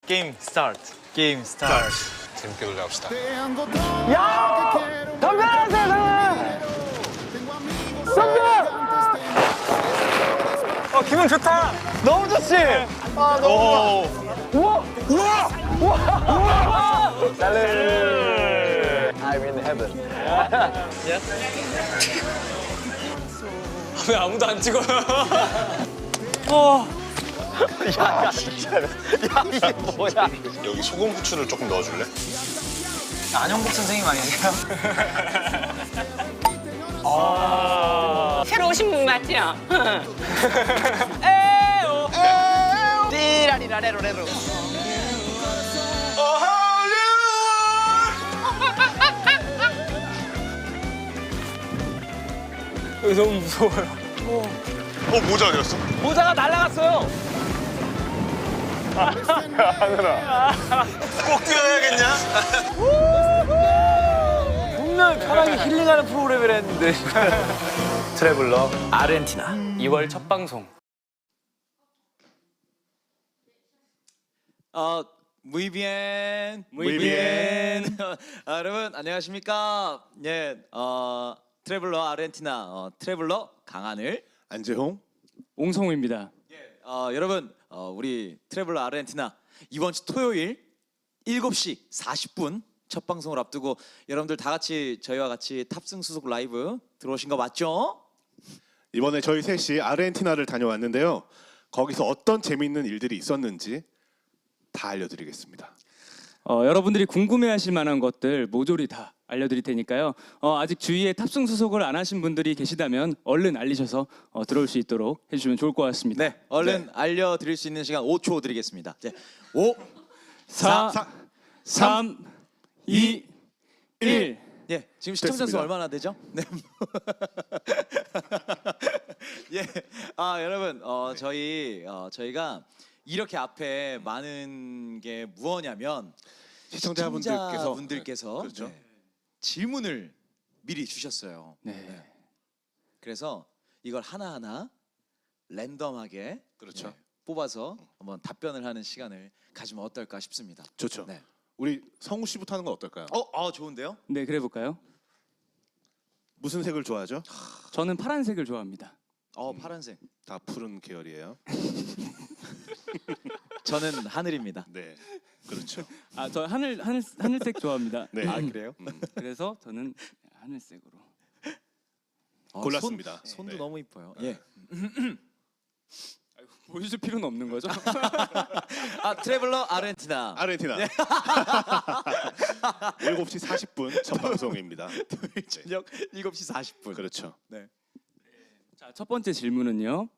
게임 스타트. 게임 스타트. 재밌게 놀다 갑시다. 야! 덤벼라세요, 덤벼! 기분 좋다. 너무 좋지. 아 너무 좋아. 우와! 우와! 우와! 달래. I'm in heaven. 왜 아무도 안 찍어요? 야, 진짜로. 야, 이게 뭐야? 여기 소금 후추를 조금 넣어줄래? 안영복 선생님 아니세요? 새로 오신 분 맞죠? 띠라리라레로레로. 너무 무서워요. 모자 어디갔어? 모자가 날아갔어요. 꼭 뛰어야겠냐? 분명 편하게 힐링하는 프로그램을 했는데. 트래블러 아르헨티나 2월 첫 방송. Muy bien. Muy bien. 여러분 안녕하십니까? 예, 트래블러 아르헨티나 트래블러 강하늘. 안재홍. 옹성우입니다. 여러분 우리 트래블러 아르헨티나 이번 주 토요일 7시 40분 첫 방송을 앞두고 여러분들 다 같이 저희와 같이 탑승 수속 라이브 들어오신 거 맞죠? 이번에 저희 셋이 아르헨티나를 다녀왔는데요. 거기서 어떤 재미있는 일들이 있었는지 다 알려드리겠습니다. 여러분들이 궁금해하실 만한 것들 모조리 다 알려드릴 테니까요. 아직 주위에 탑승 수속을 안 하신 분들이 계시다면 얼른 알리셔서 들어올 수 있도록 해주시면 좋을 것 같습니다. 네, 얼른 알려드릴 수 있는 시간 5초 드리겠습니다. 네, 5, 4, 3, 2, 1. 예, 지금 시청자 수 됐습니다. 얼마나 되죠? 네. 예, 여러분, 저희가 이렇게 앞에 많은 게 무엇냐면 시청자분들께서 그렇죠. 질문을 미리 주셨어요. 네. 그래서 이걸 하나하나 랜덤하게 그렇죠. 뽑아서 한번 답변을 하는 시간을 가지면 어떨까 싶습니다. 좋죠. 네. 우리 성우 씨부터 하는 건 어떨까요? 좋은데요? 네, 그래 볼까요? 무슨 색을 좋아하죠? 저는 파란색을 좋아합니다. 파란색. 다 푸른 계열이에요. 저는 하늘입니다. 네, 그렇죠. 저 하늘색 좋아합니다. 네. 그래요? 그래서 저는 하늘색으로. 골랐습니다. 손도 네. 너무 이뻐요. 예. 보여줄 필요는 없는 거죠? 트래블러 아르헨티나. 아르헨티나. 7시 40분 첫 방송입니다. 저녁 7시 40분. 그렇죠. 네. 자, 첫 번째 질문은요.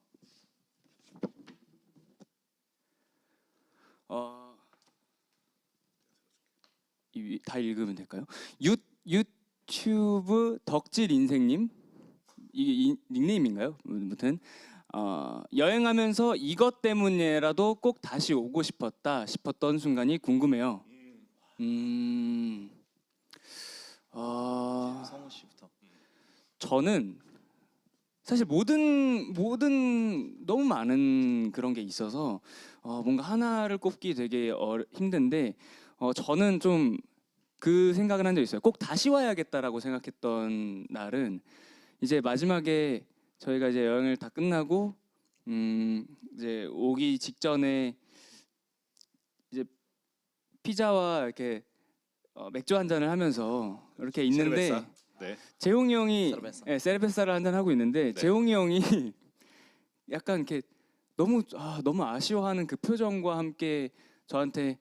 다 읽으면 될까요? 유튜브 덕질 인생님, 이게 닉네임인가요? 아무튼 여행하면서 이것 때문에라도 꼭 다시 오고 싶었던 순간이 궁금해요. 성우 씨부터. 저는 사실 모든 너무 많은 그런 게 있어서 뭔가 하나를 꼽기 되게 힘든데 저는 좀 그 생각을 한 적 있어요. 꼭 다시 와야겠다라고 생각했던 날은 이제 마지막에 저희가 이제 여행을 다 끝나고 이제 오기 직전에 이제 피자와 이렇게 맥주 한 잔을 하면서 이렇게 있는데 세르베사. 네. 재홍이 형이 세르베사. 세르베사를 한잔 하고 있는데 재홍이 형이 약간 이렇게 너무 아쉬워하는 그 표정과 함께 저한테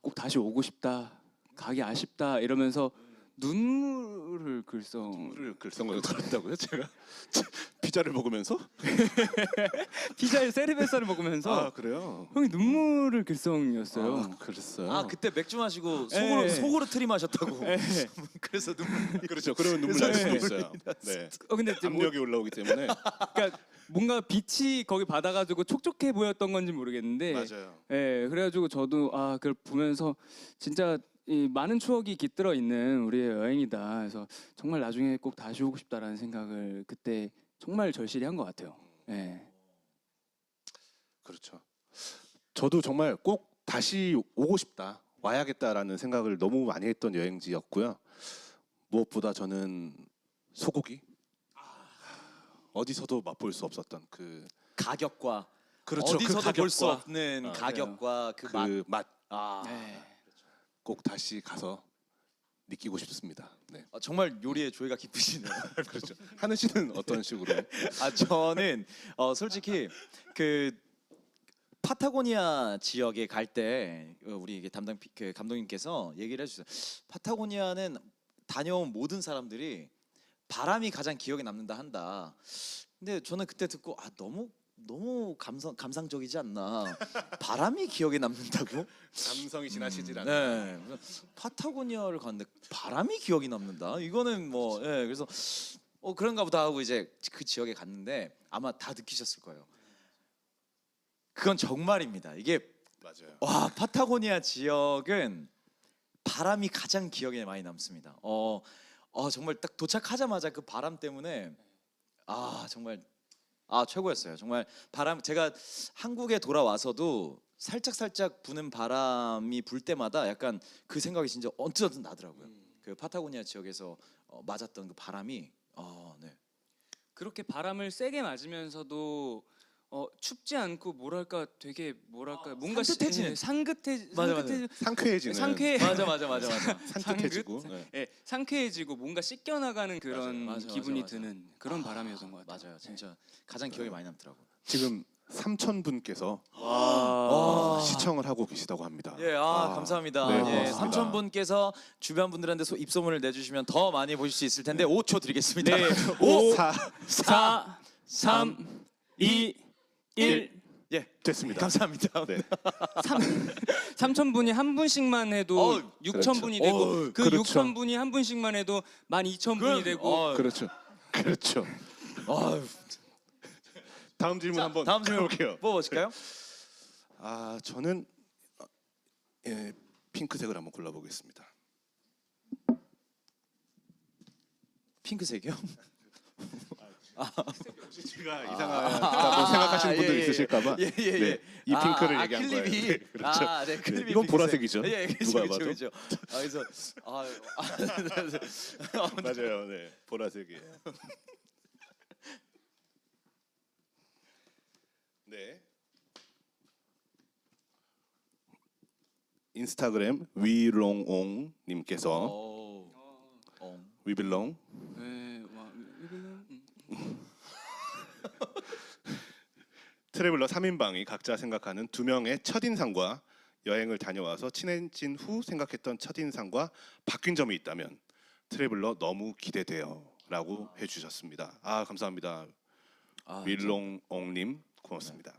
꼭 다시 오고 싶다, 가기 아쉽다 이러면서 눈물을 글썽을 들었다고요? 제가 피자를 먹으면서? 피자에 세르베사를 먹으면서 그래요? 형이 눈물을 글썽이었어요. 그랬어요. 그때 맥주 마시고 네. 속으로 트림하셨다고. 네. 그래서 눈물. 그렇죠. 그러면 눈물 날 수도 그래서 있어요. 네. 근데 이제 압력이 올라오기 때문에. 그러니까 뭔가 빛이 거기 받아가지고 촉촉해 보였던 건지 모르겠는데, 맞아요. 예, 그래가지고 저도 그걸 보면서 진짜 이 많은 추억이 깃들어 있는 우리의 여행이다. 그래서 정말 나중에 꼭 다시 오고 싶다라는 생각을 그때 정말 절실히 한 것 같아요. 예. 그렇죠. 저도 정말 꼭 다시 오고 싶다, 와야겠다라는 생각을 너무 많이 했던 여행지였고요. 무엇보다 저는 소고기 어디서도 맛볼 수 없었던 그 가격과 그렇죠. 어디서도 그 볼 수 가격과 없는 아, 가격과 그 맛. 그 맛 꼭 네. 다시 가서 느끼고 싶습니다. 네. 정말 요리에 조예가 깊으시네요. 그렇죠. 하는 씨는 어떤 식으로? 저는 솔직히 그 파타고니아 지역에 갈 때 우리 이게 담당 그 감독님께서 얘기를 해주셨어요. 파타고니아는 다녀온 모든 사람들이 바람이 가장 기억에 남는다 한다. 근데 저는 그때 듣고 너무 감상적이지 않나. 바람이 기억에 남는다고? 감성이 지나치질 않아요. 네. 파타고니아를 갔는데 바람이 기억이 남는다. 이거는 뭐 그래서 그런가 보다 하고 이제 그 지역에 갔는데 아마 다 느끼셨을 거예요. 그건 정말입니다. 이게 맞아요. 와, 파타고니아 지역은 바람이 가장 기억에 많이 남습니다. 정말 딱 도착하자마자 그 바람 때문에 정말 최고였어요. 정말 제가 한국에 돌아와서도 살짝 부는 바람이 불 때마다 약간 그 생각이 진짜 언뜻 나더라고요. 그 파타고니아 지역에서 맞았던 그 바람이 네. 그렇게 바람을 세게 맞으면서도 춥지 않고 뭐랄까 되게 뭐랄까 뭔가 산뜻해지는. 맞아. 상쾌해지는. 맞아. 산뜻해지고. 상쾌? 상쾌해지고 뭔가 씻겨나가는 그런 맞아. 기분이 맞아. 드는 그런 바람이었던 것 같아요. 맞아요. 진짜 가장 기억에 많이 남더라고요. 지금 3,000분께서 시청을 하고 계시다고 합니다. 예, 감사합니다. 네, 예, 고맙습니다. 3,000분께서 주변 분들한테 입소문을 내주시면 더 많이 보실 수 있을 텐데 5초 드리겠습니다. 네. 5, 4, 3, 2, 1. 예, 됐습니다. 감사합니다. 네. 3,000분이 한 분씩만 해도 6,000분이 되고 그 그렇죠. 6,000분이 한 분씩만 해도 12,000분이 되고 그렇죠. 다음 질문 한번 다음 질문 해볼게요. 뽑아보실까요? 저는 핑크색을 한번 골라보겠습니다. 핑크색이요? 제가 이상하다고 생각하시는 분들 있으실까봐 예. 네, 이 핑크를 얘기한 클립이. 거예요. 네, 그렇죠. 네, 클립이 이건 핑크색. 보라색이죠. 예, 누가 봐도. 그렇죠. 그래서 맞아요. 네, 보라색이에요. 네. 인스타그램 위롱옹 님께서 위빌롱 네, 트래블러 3인방이 각자 생각하는 두 명의 첫인상과 여행을 다녀와서 친해진 후 생각했던 첫인상과 바뀐 점이 있다면 트래블러 너무 기대돼요 라고 해주셨습니다. 감사합니다. 윌롱옹님 고맙습니다.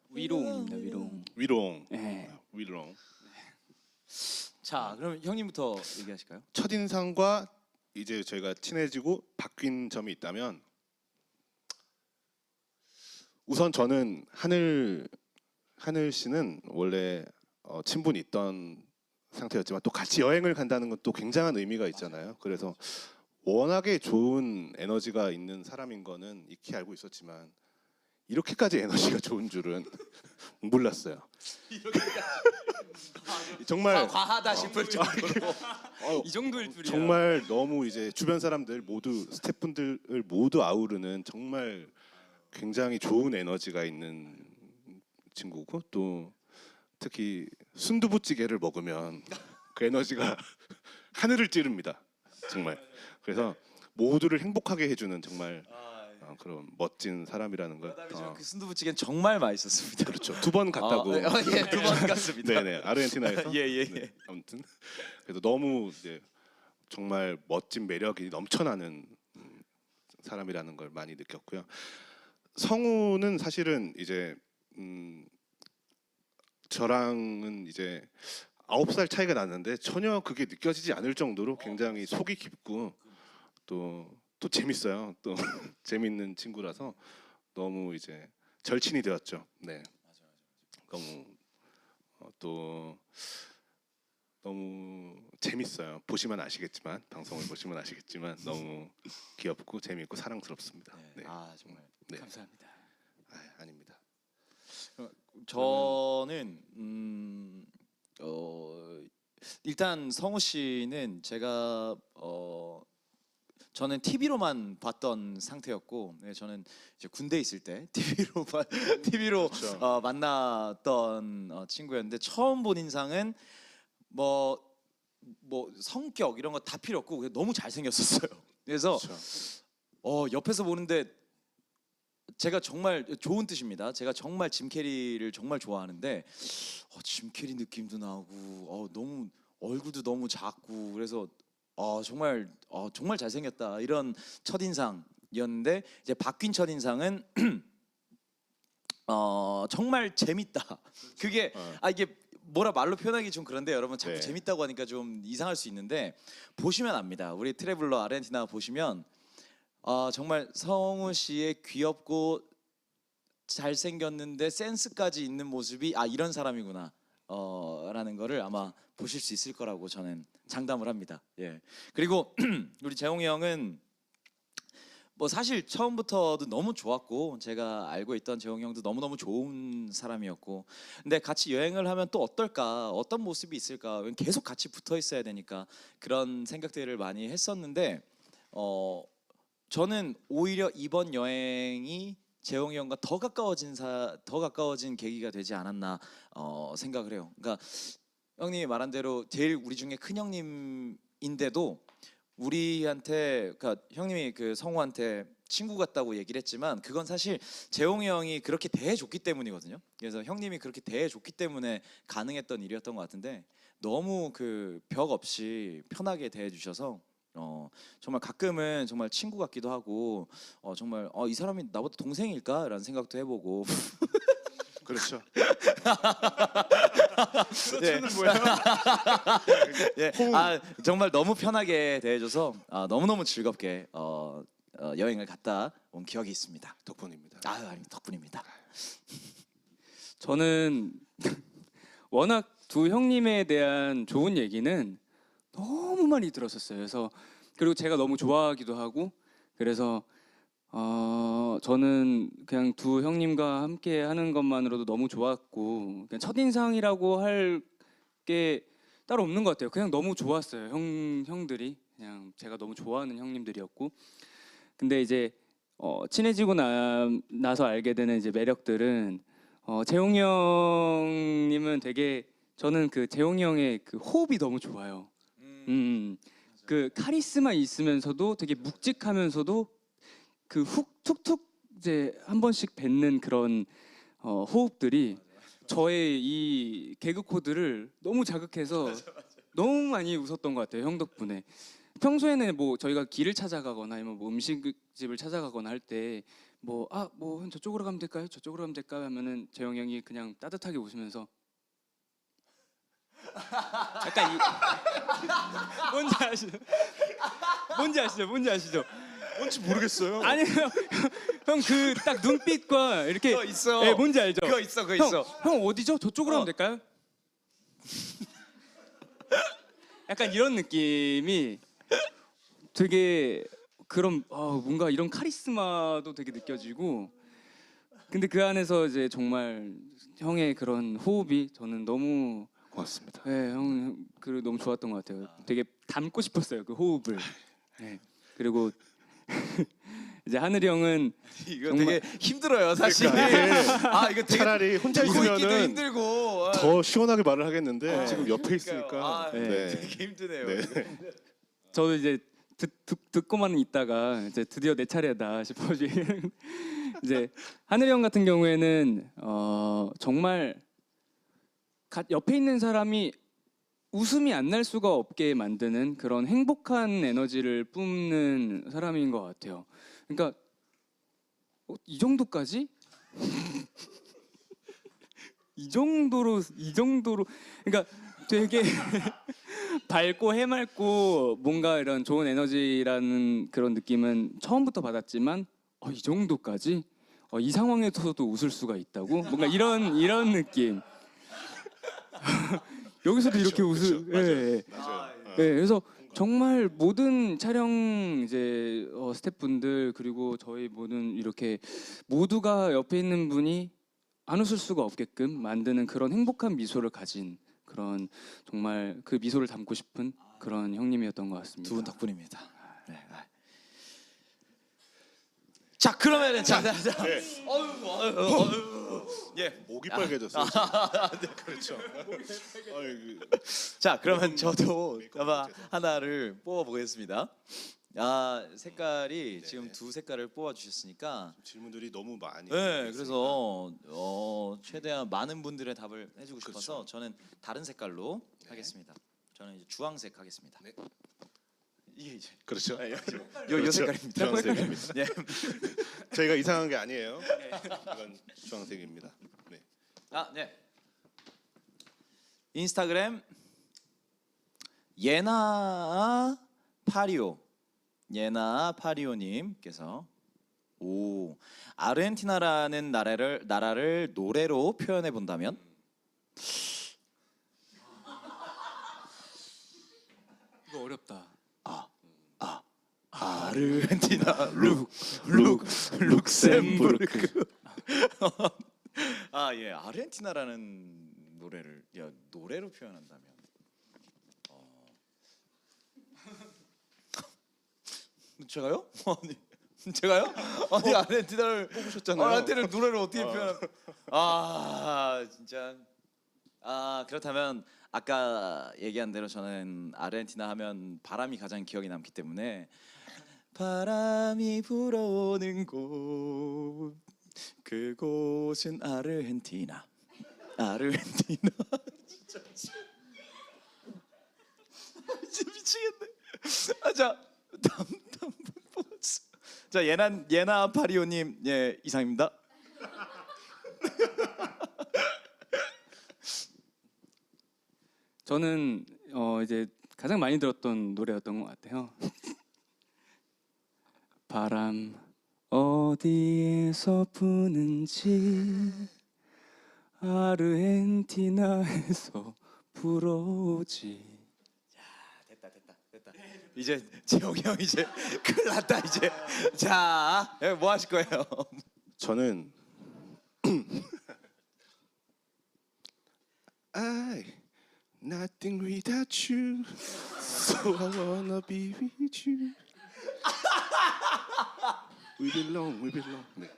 위로입니다. 위로. 위롱. 네. 위롱. 자, 그럼 형님부터 얘기하실까요? 첫인상과 이제 저희가 친해지고 바뀐 점이 있다면 우선 저는 하늘 씨는 원래 친분이 있던 상태였지만 또 같이 여행을 간다는 건 또 굉장한 의미가 있잖아요. 그래서 워낙에 좋은 에너지가 있는 사람인 거는 익히 알고 있었지만 이렇게까지 에너지가 좋은 줄은 몰랐어요. 정말 과하다 싶을 정도로. 이 정도일 줄이야. 정말 너무 이제 주변 사람들 모두 스태프분들을 모두 아우르는 정말 굉장히 좋은 에너지가 있는 친구고 또 특히 순두부찌개를 먹으면 그 에너지가 하늘을 찌릅니다. 정말. 그래서 모두를 행복하게 해주는 정말 그런 멋진 사람이라는 걸. 그 순두부찌개는 정말 맛있었습니다. 그렇죠. 2번 갔다고. 예, 2번 갔습니다. 네네. 아르헨티나에서. 예. 네, 아무튼 그래서 너무 이제 정말 멋진 매력이 넘쳐나는 사람이라는 걸 많이 느꼈고요. 성우는 사실은 이제 저랑은 이제 9살 차이가 났는데 전혀 그게 느껴지지 않을 정도로 굉장히 속이 깊고 또 재밌어요. 또 재밌는 친구라서 너무 이제 절친이 되었죠. 네. 너무 또 너무 재밌어요. 보시면 아시겠지만 방송을 보시면 아시겠지만 너무 귀엽고 재밌고 사랑스럽습니다. 네. 정말 네. 감사합니다. 아닙니다. 저는 일단 성우 씨는 제가 저는 TV로만 봤던 상태였고, 네, 저는 이제 군대 있을 때 TV로 그렇죠. 만났던 친구였는데 처음 본 인상은 뭐 성격 이런 거 다 필요 없고 그냥 너무 잘생겼었어요. 그래서 그렇죠. 옆에서 보는데 제가 정말 좋은 뜻입니다. 제가 정말 짐 캐리를 정말 좋아하는데 짐 캐리 느낌도 나고 너무 얼굴도 너무 작고 그래서 정말 잘생겼다 이런 첫인상이었는데 이제 바뀐 첫인상은 정말 재밌다. 그게 이게 뭐라 말로 표현하기 좀 그런데 여러분 자꾸 네. 재밌다고 하니까 좀 이상할 수 있는데 보시면 압니다. 우리 트래블러 아르헨티나 보시면 정말 성우 씨의 귀엽고 잘생겼는데 센스까지 있는 모습이 이런 사람이구나 라는 거를 아마 보실 수 있을 거라고 저는 장담을 합니다. 예. 그리고 우리 재홍이 형은 뭐 사실 처음부터도 너무 좋았고 제가 알고 있던 재홍이 형도 너무너무 좋은 사람이었고 근데 같이 여행을 하면 또 어떨까 어떤 모습이 있을까 계속 같이 붙어 있어야 되니까 그런 생각들을 많이 했었는데 저는 오히려 이번 여행이 재홍이 형과 더 가까워진 계기가 되지 않았나 생각을 해요. 그러니까 형님이 말한 대로 제일 우리 중에 큰 형님인데도 우리한테 그러니까 형님이 그 성우한테 친구 같다고 얘기를 했지만 그건 사실 재홍이 형이 그렇게 대해줬기 때문이거든요. 그래서 형님이 그렇게 대해줬기 때문에 가능했던 일이었던 것 같은데 너무 그 벽 없이 편하게 대해주셔서 정말 가끔은 정말 친구 같기도 하고 정말 이 사람이 나보다 동생일까라는 생각도 해보고 그렇죠. 그렇죠는 뭐예요? 예, 정말 너무 편하게 대해줘서 너무너무 즐겁게 여행을 갔다 온 기억이 있습니다. 덕분입니다. 아니 덕분입니다. 저는 워낙 두 형님에 대한 좋은 얘기는 너무 많이 들었었어요. 그래서 그리고 제가 너무 좋아하기도 하고 그래서 저는 그냥 두 형님과 함께 하는 것만으로도 너무 좋았고 그냥 첫인상이라고 할 게 따로 없는 것 같아요. 그냥 너무 좋았어요. 형들이 그냥 제가 너무 좋아하는 형님들이었고 근데 이제 친해지고 나서 알게 되는 이제 매력들은 재홍이 형님은 되게 저는 그 재홍이 형의 그 호흡이 너무 좋아요. 그 카리스마 있으면서도 되게 묵직하면서도 그 훅 툭툭 이제 한 번씩 뱉는 그런 호흡들이 저의 이 개그 코드를 너무 자극해서 너무 많이 웃었던 것 같아요. 형 덕분에. 평소에는 뭐 저희가 길을 찾아가거나 아니면 뭐 음식집을 찾아가거나 할 때 뭐 저쪽으로 가면 될까요? 저쪽으로 가면 될까요? 하면은 재홍이 형이 그냥 따뜻하게 웃으면서 약간 뭔지 아시죠? 뭔지 모르겠어요. 아니요, 형 그 딱 눈빛과 이렇게 그거 있어. 네, 뭔지 알죠? 그거 있어. 형 어디죠? 저쪽으로 하면 될까요? 약간 이런 느낌이 되게 그런 뭔가 이런 카리스마도 되게 느껴지고 근데 그 안에서 이제 정말 형의 그런 호흡이 저는 너무 고맙습니다. 네, 형 그 너무 좋았던 것 같아요. 되게 닮고 싶었어요 그 호흡을. 네. 그리고 이제 하늘이 형은 이거 정말- 되게 힘들어요 사실. 그러니까 이거 되게 차라리 혼자 듣고 있기도 있으면은 힘들고 더 시원하게 말을 하겠는데 네. 지금 옆에 그러니까요. 있으니까 네. 되게 힘드네요. 네. 저도 이제 듣고만 있다가 이제 드디어 내 차례다 싶어지. 이제 하늘이 형 같은 경우에는 정말 옆에 있는 사람이 웃음이 안 날 수가 없게 만드는 그런 행복한 에너지를 뿜는 사람인 것 같아요. 그러니까 이 정도까지? 이 정도로 그러니까 되게 밝고 해맑고 뭔가 이런 좋은 에너지라는 그런 느낌은 처음부터 받았지만 이 정도까지 이 상황에서도 웃을 수가 있다고 뭔가 이런 느낌. 여기서도 이렇게 웃을. 예. 맞아요. 네, 그래서 정말 모든 촬영 이제 스태프분들 그리고 저희 모든 이렇게 모두가 옆에 있는 분이 안 웃을 수가 없게끔 만드는 그런 행복한 미소를 가진 그런 정말 그 미소를 담고 싶은 그런 형님이었던 것 같습니다. 두 분 덕분입니다. 네. 자 그러면은 자. 네. 예. 목이 빨개졌어요. 그렇죠. 자 그러면 저도 아마 하나를 뽑아 보겠습니다. 아 색깔이 지금 두 색깔을 뽑아 주셨으니까 질문들이 너무 많이. 네 그래서 최대한 많은 분들의 답을 해주고 싶어서 그렇죠. 저는 다른 색깔로 하겠습니다. 저는 이제 주황색 하겠습니다. 네. 이게 이제 그렇죠. 요 그렇죠. 색깔입니다. 주황색입니다. 네. 저희가 이상한 게 아니에요. 이건 주황색입니다. 네. 아 네. 인스타그램 예나 파리오님께서 오 아르헨티나라는 나라를 노래로 표현해 본다면 이거 어렵다. 아르헨티나 룩셈부르크 아 예 아르헨티나라는 노래를 노래로 표현한다면 제가요? 제가요? 아니 아르헨티나를 뽑으셨잖아요. 아르헨티나를 노래를 어떻게 표현? 아 진짜 그렇다면 아까 얘기한 대로 저는 아르헨티나 하면 바람이 가장 기억에 남기 때문에 바람이 불어오는 곳 그곳은 아르헨티나 진짜 미치겠네. 자 다음 뽑았어. 자 예나 파리오님 예 이상입니다. 저는 이제 가장 많이 들었던 노래였던 것 같아요. 바람 어디에서 부는지 아르헨티나에서 불어오지. 됐다. 이제 재홍이 형 이제 큰일 났다 이제. 자, 뭐 하실 거예요? 저는 I nothing without you, so I wanna be with you. We belong. 네.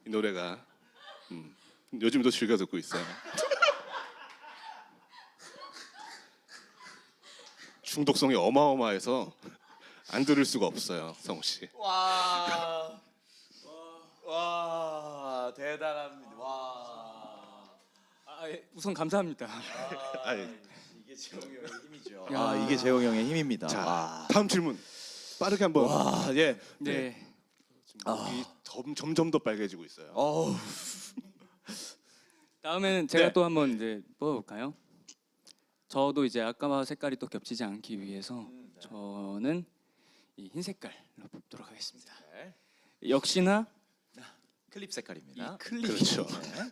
이 노래가 요즘도 즐겨 듣고 있어요. 중독성이 어마어마해서 안 들을 수가 없어요, 성우 씨. 와, 대단합니다. 와, 우선 감사합니다. 아니, 이게 재홍이 형의 힘이죠. 야. 이게 재홍이 형의 힘입니다. 자, 다음 질문 빠르게 한번. 와, 예. 네. 목이 점점 더 빨개지고 있어요. 어우, 다음에는 제가 네. 또 한번 이제 뽑아볼까요? 저도 이제 아까와 색깔이 또 겹치지 않기 위해서 저는 이 흰 색깔로 뽑도록 하겠습니다. 역시나 클립 색깔입니다. 이 클립. 그렇죠. 네.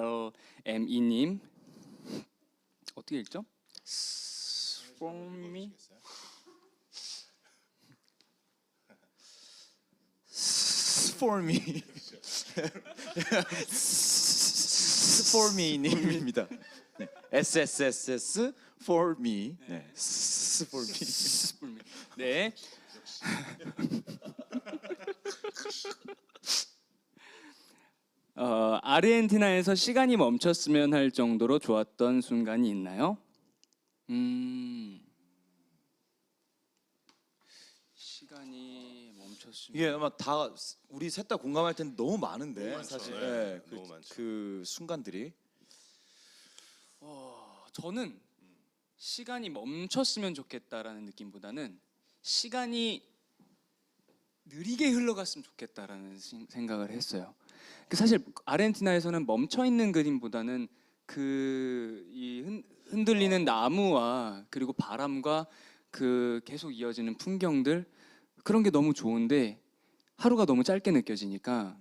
SSSSFORME님 어떻게 읽죠? From me. For me. For me 님입니다. 네. SSSS for me. 네. for me. 네. 아르헨티나에서 시간이 멈췄으면 할 정도로 좋았던 순간이 있나요? 시간이 멈췄으면 이게 아마 다 우리 셋 다 공감할 텐데 너무 많은데 너무 많죠. 사실 네, 그, 너무 많죠. 그 순간들이 저는 시간이 멈췄으면 좋겠다라는 느낌보다는 시간이 느리게 흘러갔으면 좋겠다라는 생각을 했어요. 사실 아르헨티나에서는 멈춰 있는 그림보다는 그 흔들리는 나무와 그리고 바람과 그 계속 이어지는 풍경들 그런 게 너무 좋은데 하루가 너무 짧게 느껴지니까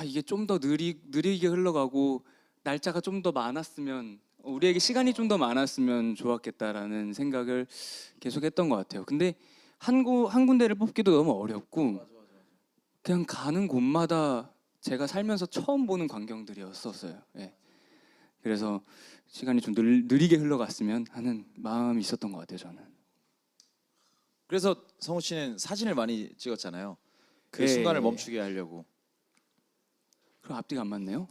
이게 좀 더 느리게 흘러가고 날짜가 좀 더 많았으면 우리에게 시간이 좀 더 많았으면 좋았겠다라는 생각을 계속했던 것 같아요. 근데 한 군데를 뽑기도 너무 어렵고 그냥 가는 곳마다 제가 살면서 처음 보는 광경들이었었어요. 예. 그래서 시간이 좀 느리게 흘러갔으면 하는 마음이 있었던 것 같아요. 저는. 그래서 성우 씨는 사진을 많이 찍었잖아요. 그 예. 순간을 멈추게 하려고. 그럼 앞뒤가 안 맞네요.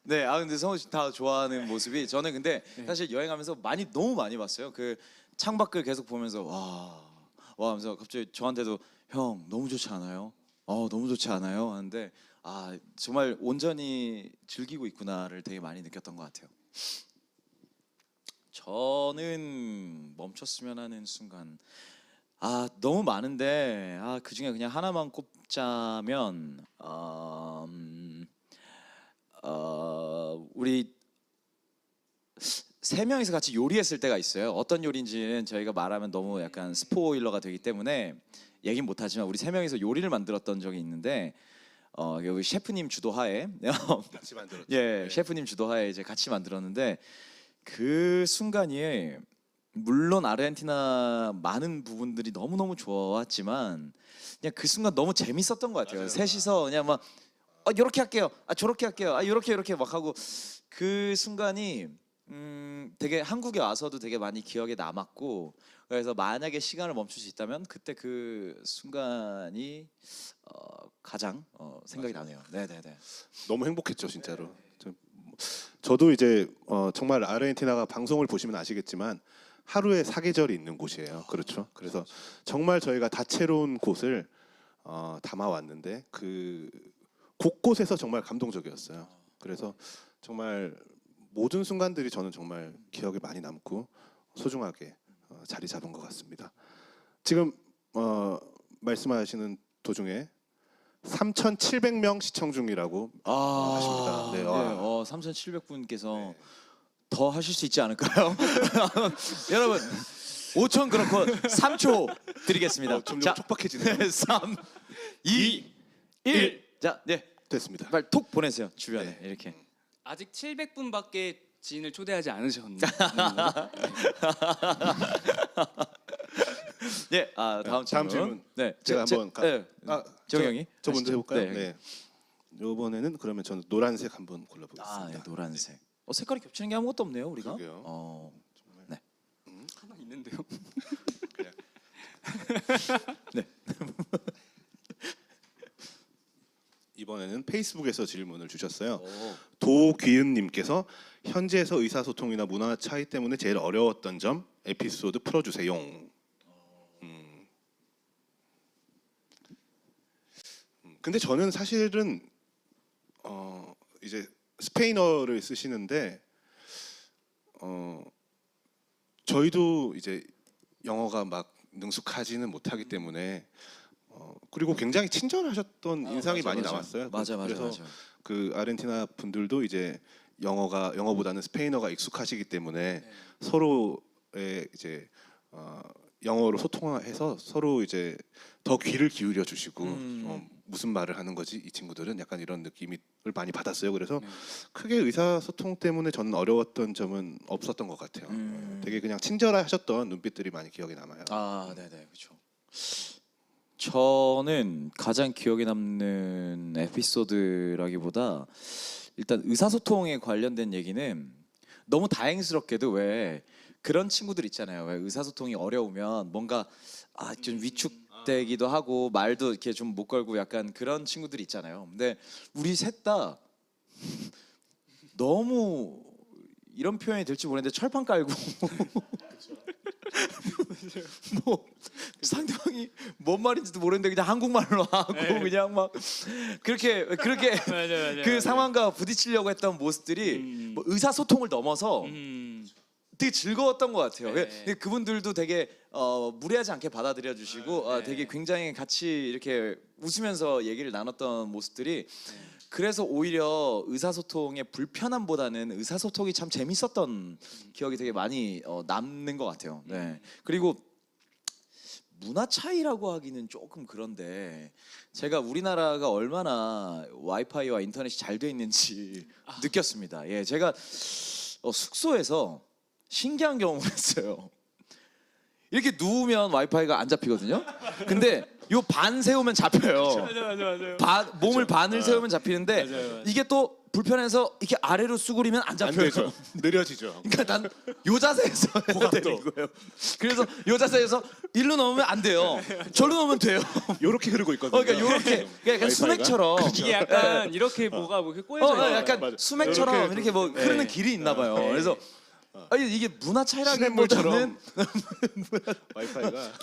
네, 아 근데 성우 씨 다 좋아하는 모습이 저는 근데 사실 여행하면서 너무 많이 봤어요. 그 창밖을 계속 보면서 와 하면서 갑자기 저한테도 형 너무 좋지 않아요? 너무 좋지 않아요? 하는데 정말 온전히 즐기고 있구나를 되게 많이 느꼈던 것 같아요. 저는 멈췄으면 하는 순간 너무 많은데 그 중에 그냥 하나만 꼽자면 우리 세 명이서 같이 요리했을 때가 있어요. 어떤 요리인지는 저희가 말하면 너무 약간 스포일러가 되기 때문에 얘기는 못하지만 우리 세 명이서 요리를 만들었던 적이 있는데 여기 셰프님 주도하에 같이 만들었죠. 예, 셰프님 주도하에 이제 같이 만들었는데 그 순간이 물론 아르헨티나 많은 부분들이 너무너무 좋았지만 그냥 그 순간 너무 재밌었던 것 같아요. 셋이서 그냥 막 이렇게 할게요. 저렇게 할게요. 이렇게 막 하고 그 순간이 되게 한국에 와서도 되게 많이 기억에 남았고 그래서 만약에 시간을 멈출 수 있다면 그때 그 순간이 가장 생각이 나네요. 네네네. 너무 행복했죠, 진짜로. 저도 이제 정말 아르헨티나가 방송을 보시면 아시겠지만 하루에 사계절이 있는 곳이에요. 그렇죠. 그래서 정말 저희가 다채로운 곳을 담아왔는데 그 곳곳에서 정말 감동적이었어요. 그래서 정말 모든 순간들이 저는 정말 기억에 많이 남고 소중하게 자리 잡은 것 같습니다. 지금 말씀하시는 도중에 3,700명 시청 중이라고 하십니다. 네, 3,700분께서 더 하실 수 있지 않을까요? 여러분 5천 그렇고 3초 드리겠습니다. 점점 촉박해지네요. 3, 2, 1. 자, 네. 됐습니다. 빨리 톡 보내세요. 주변에 이렇게. 아직 700분밖에 지인을 초대하지 않으셨나요? 네, 다음 질문. 네, 제가 한번 정이 형이 저 먼저 해볼까요? 네. 네. 이번에는 그러면 저는 노란색 한번 골라보겠습니다. 네, 노란색. 색깔이 겹치는 게 아무것도 없네요, 우리가. 그러게요. 네. 하나 있는데요. 네. 이번에는 페이스북에서 질문을 주셨어요. 도귀은님께서 현지에서 의사소통이나 문화 차이 때문에 제일 어려웠던 점 에피소드 풀어주세요. 근데 저는 사실은 이제 스페인어를 쓰시는데 저희도 이제 영어가 막 능숙하지는 못하기 때문에 그리고 굉장히 친절하셨던 인상이 많이 남았어요. 맞아. 그래서 그 아르헨티나 분들도 이제 영어보다는 스페인어가 익숙하시기 때문에 서로의 이제 영어로 소통해서 서로 이제 더 귀를 기울여 주시고 무슨 말을 하는 거지 이 친구들은 약간 이런 느낌을 많이 받았어요. 그래서 크게 의사소통 때문에 저는 어려웠던 점은 없었던 것 같아요. 되게 그냥 친절하셨던 눈빛들이 많이 기억에 남아요. 네네, 그렇죠. 저는 가장 기억에 남는 에피소드라기보다 일단 의사소통에 관련된 얘기는 너무 다행스럽게도 왜 그런 친구들 있잖아요. 왜 의사소통이 어려우면 뭔가 좀 위축되기도 하고 말도 이렇게 좀 못 걸고 약간 그런 친구들 있잖아요. 근데 우리 셋 다 너무 이런 표현이 될지 모르겠는데 철판 깔고 뭐 상대방이 뭔 말인지도 모르는데 그냥 한국말로 하고 그냥 막 그렇게 그 상황과 부딪히려고 했던 모습들이 뭐 의사소통을 넘어서 되게 즐거웠던 것 같아요. 근데 그분들도 되게 무례하지 않게 받아들여 주시고 되게 굉장히 같이 이렇게 웃으면서 얘기를 나눴던 모습들이 그래서 오히려 의사소통의 불편함보다는 의사소통이 참 재밌었던 기억이 되게 많이 남는 것 같아요. 네. 그리고 문화 차이라고 하기는 조금 그런데 제가 우리나라가 얼마나 와이파이와 인터넷이 잘 돼 있는지 느꼈습니다. 예, 제가 숙소에서 신기한 경험을 했어요. 이렇게 누우면 와이파이가 안 잡히거든요. 근데 요 반 세우면 잡혀요. 맞아요. 몸을 반을 세우면 잡히는데 맞아요. 이게 또 불편해서 이렇게 아래로 수그리면 안 안 잡혀요. 되죠. 느려지죠. 그러니까 난 요 자세에서 해야 되는 거예요. 그래서 요 자세에서 일로 넣으면 안 돼요. 절로 넣으면 돼요. 요렇게 흐르고 있거든요. 그러니까 요렇게 약간 와이파이가? 수맥처럼 이게 약간 이렇게 뭐가 뭐 이렇게 꼬여져 있어요. 약간 맞아. 수맥처럼 요렇게 이렇게 뭐 흐르는 길이 있나 봐요. 그래서 이게 문화 차이라기보다는 와이파이가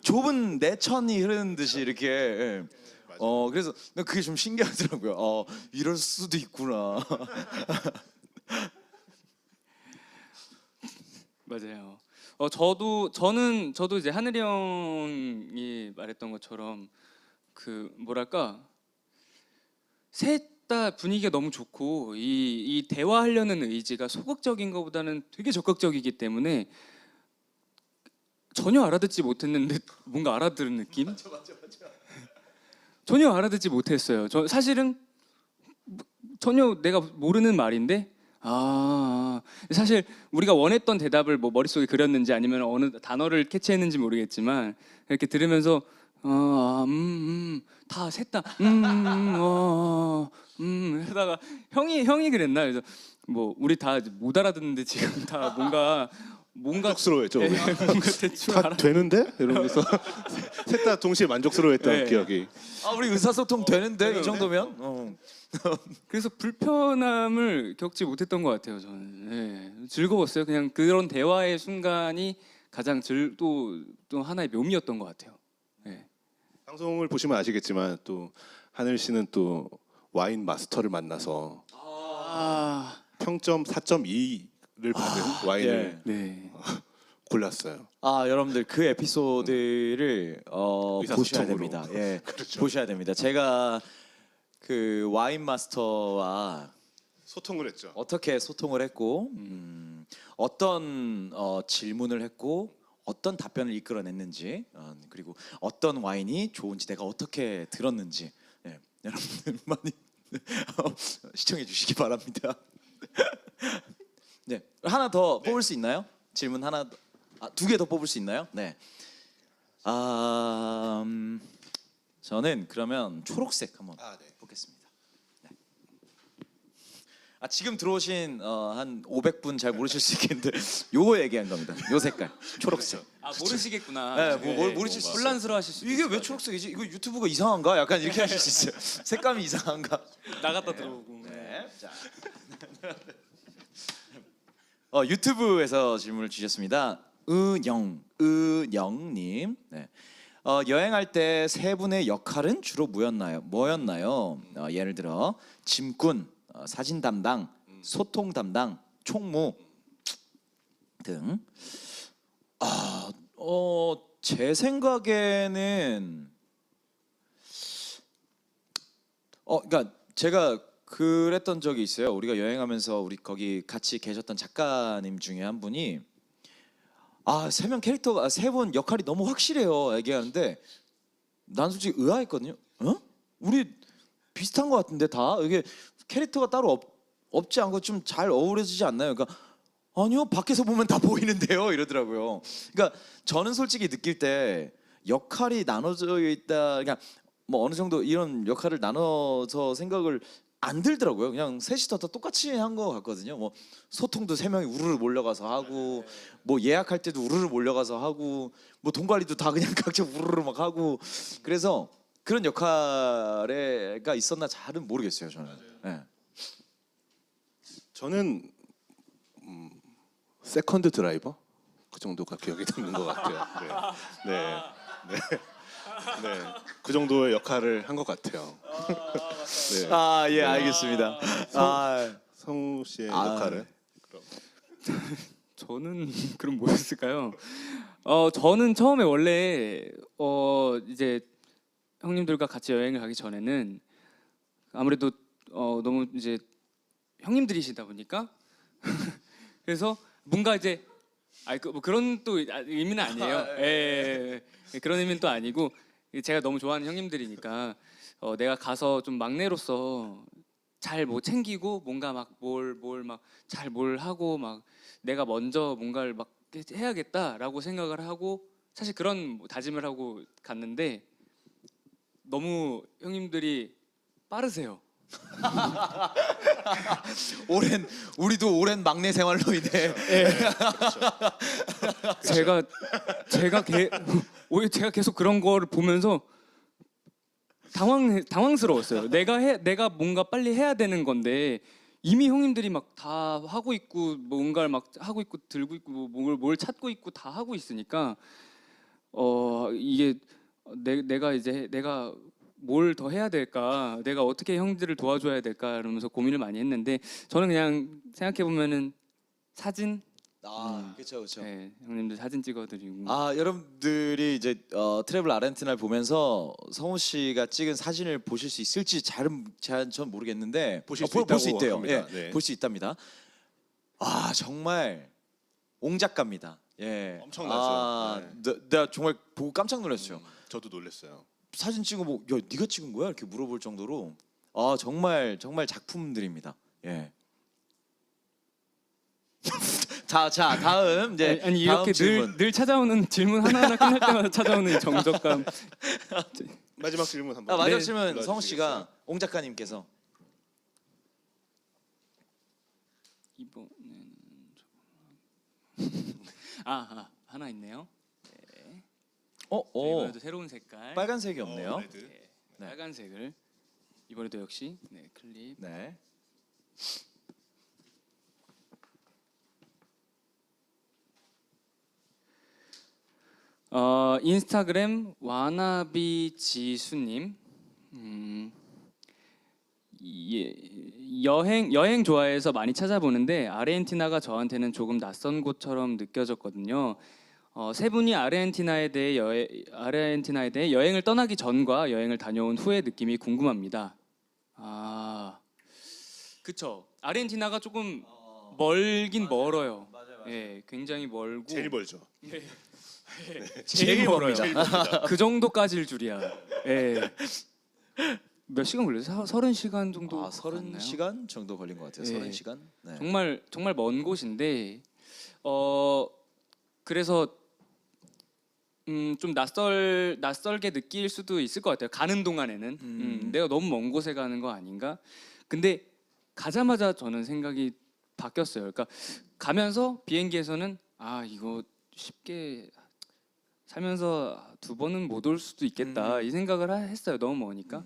좁은 내천이 흐르는 듯이 이렇게 그래서 그게 좀 신기하더라고요. 이럴 수도 있구나. 맞아요. 저도 이제 하늘이 형이 말했던 것처럼 그 뭐랄까 셋 다 분위기가 너무 좋고 이 대화하려는 의지가 소극적인 것보다는 되게 적극적이기 때문에 전혀 알아듣지 못했는데 뭔가 알아들은 느낌? 전혀 알아듣지 못했어요. 저 사실은 전혀 내가 모르는 말인데 사실 우리가 원했던 대답을 뭐 머릿속에 그렸는지 아니면 어느 단어를 캐치했는지 모르겠지만 이렇게 들으면서 다 셋 다 하다가 형이 그랬나 그래서 뭐 우리 다 못 알아듣는데 지금 다 뭔가 만족스러워했죠. 우리. 뭔가 대충 다 되는데? 이러면서 셋 다 동시에 만족스러워했던 네. 기억이. 우리 의사소통 되는데 이 정도면 그래서 불편함을 겪지 못했던 것 같아요. 저는 즐거웠어요. 그냥 그런 대화의 순간이 가장 또 하나의 묘미였던 것 같아요. 방송을 보시면 아시겠지만 또 하늘 씨는 또 와인 마스터를 만나서 평점 4.2를 받은 와인을 네. 골랐어요. 여러분들 그 에피소드를 보셔야 의사소통으로. 됩니다. 예, 그렇죠. 보셔야 됩니다. 제가 그 와인 마스터와 소통을 했죠. 어떻게 소통을 했고 어떤 질문을 했고 어떤 답변을 이끌어냈는지 그리고 어떤 와인이 좋은지 내가 어떻게 들었는지 여러분들 많이 시청해 주시기 바랍니다. 네, 하나 더 뽑을 수 있나요? 질문 하나, 두 개 더 뽑을 수 있나요? 네. 저는 그러면 초록색 한번 네. 뽑겠습니다. 네. 지금 들어오신 한 500분 잘 모르실 수 있겠는데 요거 얘기한 겁니다. 요 색깔 초록색. 모르시겠구나. 네, 모르실 수 있어요. 혼란스러워하실 수 이게 왜 초록색이지? 이거 유튜브가 이상한가? 약간 이렇게 하실 수 있어요. 색감이 이상한가? 나갔다 들어오고. 네. 자. 유튜브에서 질문을 주셨습니다. 은영님. 네. 여행할 때 세 분의 역할은 주로 뭐였나요? 예를 들어 짐꾼, 사진 담당, 소통 담당, 총무 등. 제 생각에는 그러니까 제가 그랬던 적이 있어요. 우리가 여행하면서 우리 거기 같이 계셨던 작가님 중에 한 분이 세 명 캐릭터가 세 분 역할이 너무 확실해요 얘기하는데 난 솔직히 의아했거든요. 우리 비슷한 것 같은데 다 이게 캐릭터가 따로 없지 않고 좀 잘 어우러지지 않나요? 그러니까 아니요 밖에서 보면 다 보이는데요 이러더라고요. 그러니까 저는 솔직히 느낄 때 역할이 나눠져 있다. 그러니까 뭐 어느 정도 이런 역할을 나눠서 생각을 안 들더라고요. 그냥 셋이 다 똑같이 한 것 같거든요. 뭐 소통도 세 명이 우르르 몰려가서 하고, 뭐 예약할 때도 우르르 몰려가서 하고, 뭐 돈 관리도 다 그냥 각자 우르르 막 하고. 그래서 그런 역할가 있었나 잘은 모르겠어요. 저는. 네. 저는 세컨드 드라이버 그 정도가 기억이 남는 것 같아요. 네. 그 정도의 역할을 한 것 같아요. 네. 예, 알겠습니다. 성우 씨의 역할은 저는 그럼 뭐였을까요? 저는 처음에 원래 이제 형님들과 같이 여행을 가기 전에는 아무래도 너무 이제 형님들이시다 보니까 그래서 뭔가 이제 아니 뭐 그런 또 의미는 아니에요. 예. 그런 의미는 또 아니고 제가 너무 좋아하는 형님들이니까 내가 가서 좀 막내로서 잘 뭐 챙기고 뭔가 막 뭘 막 잘 뭘 하고 막 내가 먼저 뭔가를 막 해야겠다라고 생각을 하고 사실 그런 뭐 다짐을 하고 갔는데 너무 형님들이 빠르세요. 우리도 오랜 막내 생활로 인해 오히려 제가 계속 그런 거를 보면서 당황스러웠어요. 내가 뭔가 빨리 해야 되는 건데 이미 형님들이 막 다 하고 있고 뭔가를 막 하고 있고 들고 있고 뭘 찾고 있고 다 하고 있으니까 이게 내가 뭘 더 해야 될까? 내가 어떻게 형들을 도와줘야 될까? 이러면서 고민을 많이 했는데 저는 그냥 생각해 보면은 사진, 그렇죠. 네, 형님들 사진 찍어드리고. 여러분들이 이제 트래블 아르헨티나를 보면서 성우 씨가 찍은 사진을 보실 수 있을지 전 모르겠는데 보실 수 볼 수 있다고 있대요. 합니다. 예, 네. 볼 수 있답니다. 정말 옹작가입니다. 예, 엄청나죠. 내가 정말 보고 깜짝 놀랐어요. 저도 놀랐어요. 사진 찍어보고 야 네가 찍은 거야? 이렇게 물어볼 정도로 정말 작품들입니다. 예. 자 다음 이제 아니 이렇게 다음 질문. 늘 찾아오는 질문 하나하나 끝날 때마다 찾아오는 이 정적감. 마지막 질문 한번. 마지막 네. 질문 성우 씨가 옹 작가님께서 이번에는 하나 있네요. 이번에도 새로운 색깔. 빨간색이 없네요. 레드. 네. 빨간색을 이번에도 역시 클립. 네. 인스타그램 와나비 지수님. 여행 좋아해서 많이 찾아보는데 아르헨티나가 저한테는 조금 낯선 곳처럼 느껴졌거든요. 세 분이 아르헨티나에 대해 여행을 떠나기 전과 여행을 다녀온 후의 느낌이 궁금합니다. 그쵸. 아르헨티나가 조금 멀긴 멀어요. 맞아요. 예, 굉장히 멀고 제일 멀죠. 제일 멀어요. 멉니다. 그 정도까지일 줄이야. 예. 몇 시간 걸렸어요? 30시간 정도. 30시간 정도 걸린 것 같아요. 네. 30시간. 네. 정말 먼 곳인데 그래서 좀 낯설게 느낄 수도 있을 것 같아요. 가는 동안에는 내가 너무 먼 곳에 가는 거 아닌가? 근데 가자마자 저는 생각이 바뀌었어요. 그러니까 가면서 비행기에서는 이거 쉽게 살면서 2번은 못 올 수도 있겠다 이 생각을 했어요. 너무 머니까.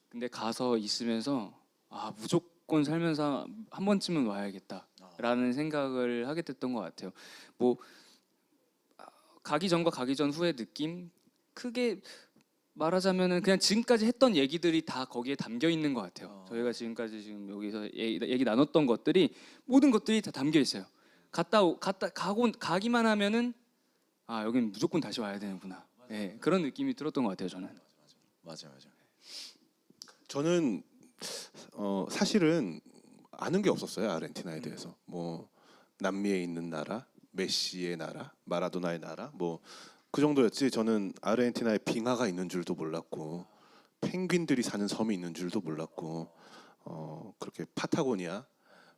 근데 가서 있으면서 무조건 살면서 한 번쯤은 와야겠다라는 생각을 하게 됐던 것 같아요. 뭐 가기 전과 가기 전 후의 느낌 크게 말하자면은 그냥 지금까지 했던 얘기들이 다 거기에 담겨 있는 것 같아요. 저희가 지금까지 지금 여기서 얘기 나눴던 것들이 모든 것들이 다 담겨 있어요. 가기만 하면은 여기는 무조건 다시 와야 되는구나. 예, 그런 느낌이 들었던 것 같아요. 저는. 맞아요. 저는 사실은 아는 게 없었어요. 아르헨티나에 대해서. 뭐 남미에 있는 나라, 메시의 나라, 마라도나의 나라, 뭐 그 정도였지. 저는 아르헨티나에 빙하가 있는 줄도 몰랐고 펭귄들이 사는 섬이 있는 줄도 몰랐고 그렇게 파타고니아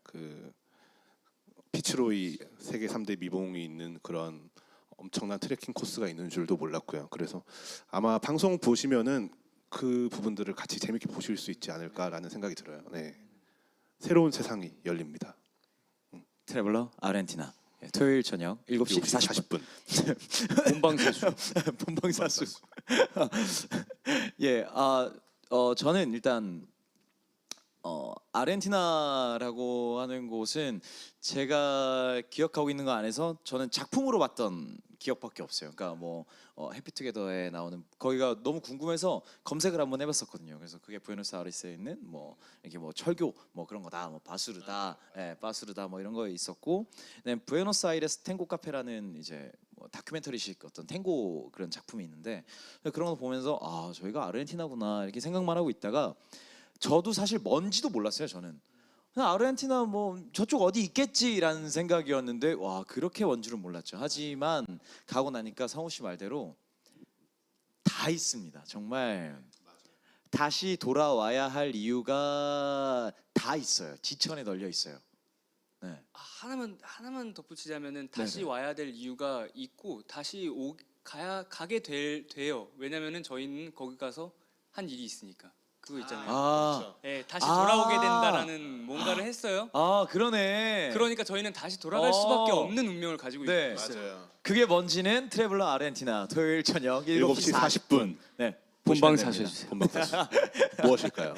그 피츠로이 세계 3대 미봉이 있는 그런 엄청난 트레킹 코스가 있는 줄도 몰랐고요. 그래서 아마 방송 보시면은 그 부분들을 같이 재밌게 보실 수 있지 않을까라는 생각이 들어요. 네. 새로운 세상이 열립니다. 트래블러 아르헨티나. 토요일 저녁 7시 40분. 본방사수. 본방사수. 예, 저는 일단 아르헨티나라고 하는 곳은 제가 기억하고 있는 거 안에서 저는 작품으로 봤던 기억밖에 없어요. 그러니까 뭐 해피투게더에 나오는 거기가 너무 궁금해서 검색을 한번 해봤었거든요. 그래서 그게 부에노스아이레스에 있는 뭐 이렇게 뭐 철교 뭐 그런 거다, 뭐 바수르다, 바수르다 뭐 이런 거 있었고, 그다음에 부에노스아이레스 탱고 카페라는 이제 뭐 다큐멘터리식 어떤 탱고 그런 작품이 있는데 그런 거 보면서 저희가 아르헨티나구나 이렇게 생각만 하고 있다가 저도 사실 뭔지도 몰랐어요. 저는 아르헨티나 뭐 저쪽 어디 있겠지라는 생각이었는데 와 그렇게 원 줄은 몰랐죠. 하지만 가고 나니까 성우 씨 말대로 다 있습니다. 정말 다시 돌아와야 할 이유가 다 있어요. 지천에 널려 있어요. 네. 하나만 덧붙이자면은 다시 네네. 와야 될 이유가 있고 다시 가게 돼요. 왜냐면은 저희는 거기 가서 한 일이 있으니까 그거 있잖아요. 아, 네, 다시 아. 돌아오게 된다라는 뭔가를 했어요. 그러네. 그러니까 저희는 다시 돌아갈 어. 수밖에 없는 운명을 가지고 네. 있어요. 맞아요. 그게 뭔지는 트래블러 아르헨티나 토요일 저녁 7시 7시 40분. 네. 본방 보시면 됩니다. 사수해주세요. 본방 무엇일까요?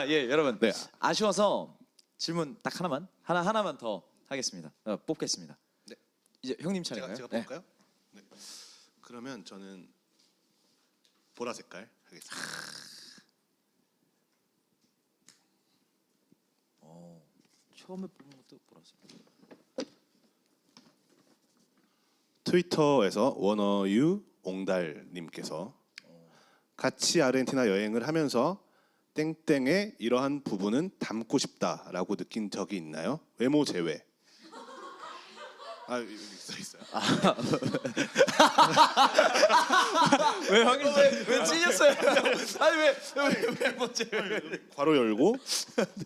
예, 여러분. 네. 아쉬워서 질문 딱 하나만 더 하겠습니다. 뽑겠습니다. 네. 이제 형님 차례가요? 제가 볼까요? 네. 그러면 저는 보라 색깔 하겠습니다. 처음에 뽑은 것도 보라색. 트위터에서 원어유 옹달님께서 같이 아르헨티나 여행을 하면서 땡땡의 이러한 부분은 닮고 싶다라고 느낀 적이 있나요? 외모 제외. 여기 써 있어요. 왜 확인? 왜 찔렸어요? 아니 왜 뭐지? 괄호 열고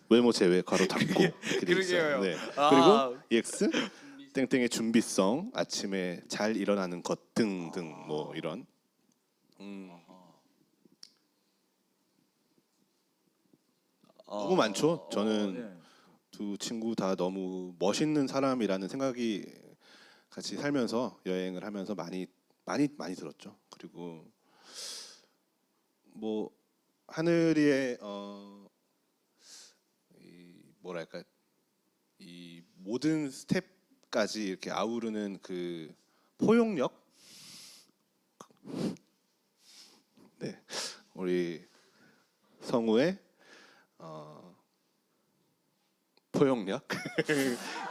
외모 제외 괄호 닫고 이렇게 돼 있어요. 그러게요. 네. 아. 그리고 EX 땡땡의 준비성, 아침에 잘 일어나는 것 등등 뭐 이런. 너무 많죠. 저는 네. 두 친구 다 너무 멋있는 사람이라는 생각이 같이 살면서 여행을 하면서 많이 들었죠. 그리고 뭐 하늘이의 뭐랄까 이 모든 스텝까지 이렇게 아우르는 그 포용력. 네, 우리 성우의 포용력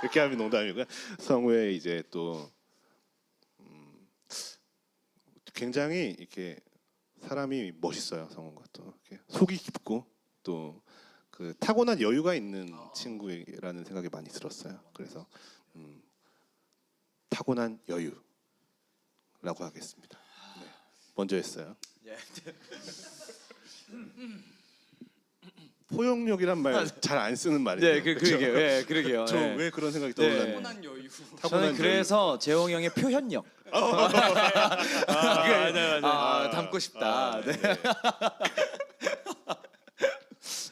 이렇게 하면 농담이고요. 성우의 이제 또 굉장히 이렇게 사람이 멋있어요. 성우가 또 이렇게 속이 깊고 또 그 타고난 여유가 있는 친구라는 생각이 많이 들었어요. 그래서 타고난 여유라고 하겠습니다. 네. 먼저 했어요. 예. 포용력이란 말 잘 안 쓰는 말이에요. 네, 그러게요. 예, 그러게요. 저 예. 왜 그런 생각이 네. 떠올랐나요? 타고난 여유. 저는 그래서 재홍이 형의 표현력. 닮고 싶다. 네.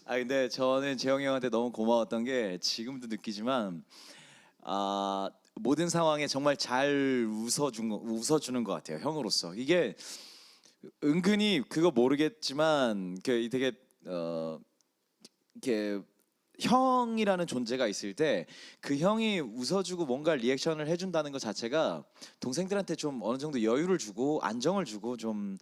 근데 저는 재홍이 형한테 너무 고마웠던 게 지금도 느끼지만 모든 상황에 정말 잘 웃어주는 것 같아요. 형으로서 이게 은근히 그거 모르겠지만 되게 이렇게 형이라는 존재가 있을 때 그 형이 웃어주고 뭔가 리액션을 해준다는 것 자체가 동생들한테 좀 어느 정도 여유를 주고 안정을 주고 좀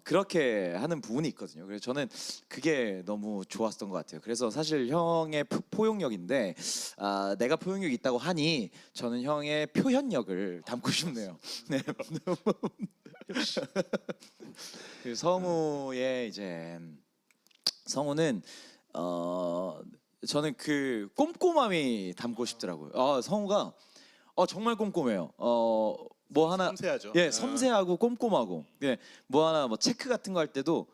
그렇게 하는 부분이 있거든요. 그래서 저는 그게 너무 좋았던 것 같아요. 그래서 사실 형의 포용력인데 내가 포용력이 있다고 하니 저는 형의 표현력을 담고 싶네요. 네. 그 성우의 이제 성우는 저는 그 꼼꼼함이 담고 싶더라고요. 성우가 정말 꼼꼼해요. 뭐 하나 섬세하죠. 예, 섬세하고 꼼꼼하고. 예, 뭐 하나 뭐 체크 같은 거 할 때도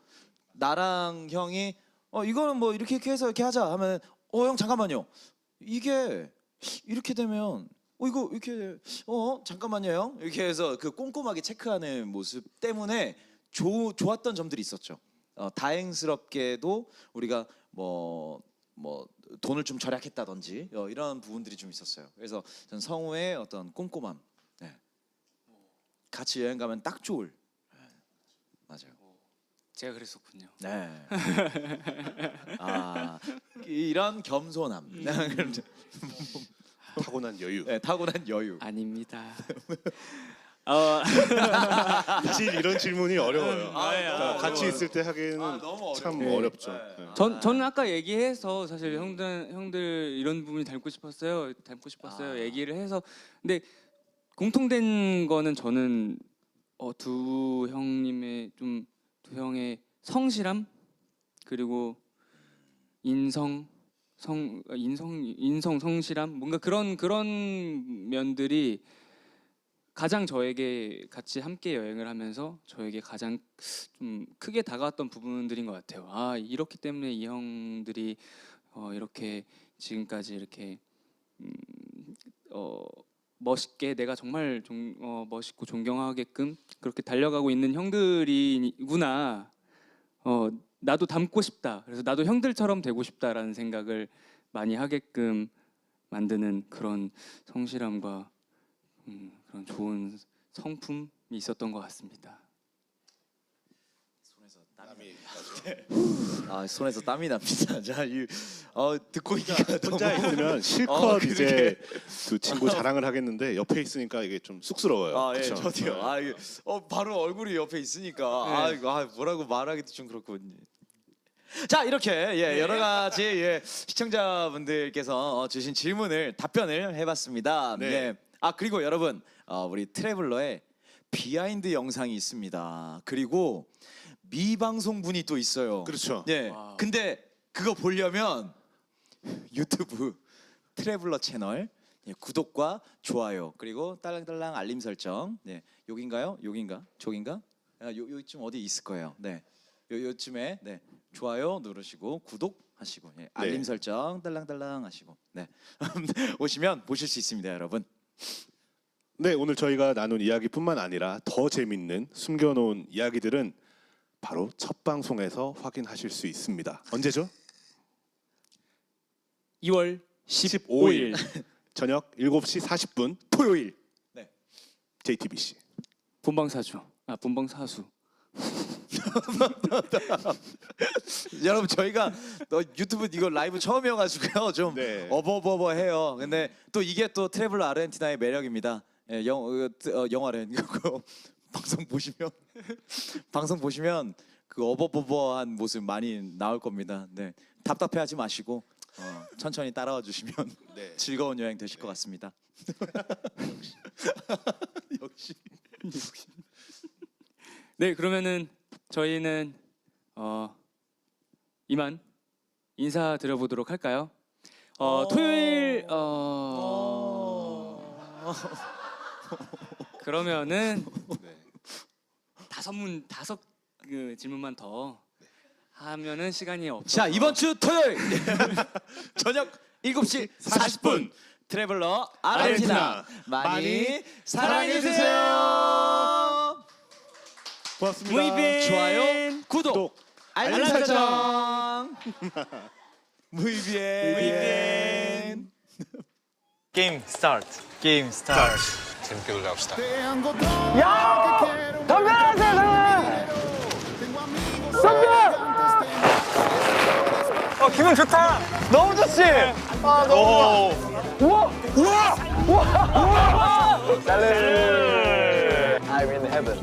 나랑 형이 이거는 뭐 이렇게 해서 이렇게 하자 하면 형 잠깐만요. 이게 이렇게 되면 이거 이렇게 잠깐만요 형 이렇게 해서 그 꼼꼼하게 체크하는 모습 때문에 좋았던 점들이 있었죠. 다행스럽게도 우리가 뭐 돈을 좀 절약했다든지 이런 부분들이 좀 있었어요. 그래서 전 성우의 어떤 꼼꼼함, 네. 같이 여행 가면 딱 좋을, 네. 맞아요. 제가 그랬었군요. 네. 이런 겸손함, 타고난 여유. 네, 타고난 여유. 아닙니다. 사실 이런 질문이 어려워요. 너무 같이 어려워요. 있을 때 하기에는 너무 참 네. 어렵죠. 네. 네. 저는 아까 얘기해서 사실 형들 이런 부분이 닮고 싶었어요. 얘기를 해서 근데 공통된 거는 저는 두 형의 성실함 그리고 인성 인성 성실함 뭔가 그런 면들이 가장 저에게 같이 함께 여행을 하면서 저에게 가장 좀 크게 다가왔던 부분들인 것 같아요. 아 이렇기 때문에 이 형들이 이렇게 지금까지 이렇게 멋있게 내가 정말 멋있고 존경하게끔 그렇게 달려가고 있는 형들이구나. 나도 닮고 싶다. 그래서 나도 형들처럼 되고 싶다라는 생각을 많이 하게끔 만드는 그런 성실함과 그런 좋은 성품이 있었던 것 같습니다. 아 손에서 땀이 납니다. 자, 듣고 있기가 혼자 너무 있으면 실컷 그러게. 이제 두 친구 자랑을 하겠는데 옆에 있으니까 이게 좀 쑥스러워요. 아, 예, 그쵸? 저도요. 네. 아, 이게, 바로 얼굴이 옆에 있으니까 뭐라고 말하기도 좀 그렇군요. 자, 이렇게 여러 가지 시청자분들께서 주신 질문을 답변을 해봤습니다. 네. 네. 아 그리고 여러분, 우리 트래블러의 비하인드 영상이 있습니다. 그리고 미방송 분이 또 있어요. 그렇죠. 네. 와우. 근데 그거 보려면 유튜브 트래블러 채널 구독과 좋아요 그리고 딸랑딸랑 알림 설정. 네. 여긴가요? 여긴가? 저긴가? 요쯤 어디 있을 거예요. 네. 요쯤에 좋아요 누르시고 구독하시고 알림 네. 설정 딸랑딸랑 하시고 오시면 보실 수 있습니다, 여러분. 네, 오늘 저희가 나눈 이야기뿐만 아니라 더 재밌는 숨겨놓은 이야기들은 바로 첫 방송에서 확인하실 수 있습니다. 언제죠? 2월 15일 저녁 7시 40분 토요일. 네. JTBC. 본방사수. 여러분 저희가 유튜브 이거 라이브 처음이어가지고요 좀 네. 어버버버해요. 근데 또 이게 또 트래블러 아르헨티나의 매력입니다. 영화래 방송 보시면 그 어버버버한 모습 많이 나올 겁니다. 네, 답답해하지 마시고 천천히 따라와 주시면 네. 즐거운 여행 되실 것 같습니다. 역시. 네, 그러면은 저희는 이만 인사드려보도록 할까요? 토요일 그러면은 네. 다섯 그 질문만 더 하면은 시간이 없어서 자, 이번 주 토요일 저녁 7시 40분 트래블러 아르헨티나 많이 사랑해 주세요. 고맙습니다. Muy bien. 좋아요, 구독, 알림 설정. Muy bien. 게임 스타트. 게임 스타트. 재밌게 놀다 갑시다. 기분 좋다. 너무 좋지. 아 너무 좋아. 우와. 살레. I'm in heaven.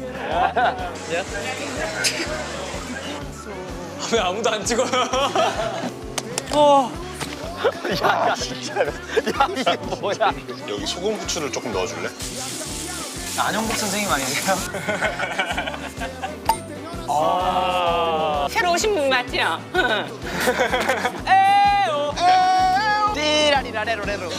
왜 아무도 안 찍어요? 야 진짜로. 야 이게 뭐야? 여기 소금 후추를 조금 넣어줄래? 안영복 선생님 아니세요? 새로 오신 분 맞죠? 띠라리라레로레로.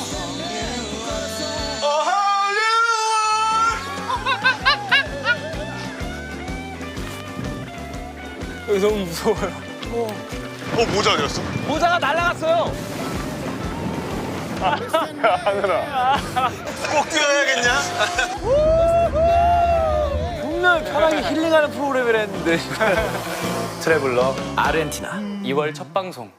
여기 너무 무서워요. 모자 어디 갔어? 모자가 날아갔어요. 꼭 뛰어야겠냐? 분명 편하게 힐링하는 프로그램을 했는데. 트래블러 아르헨티나. 2월 첫 방송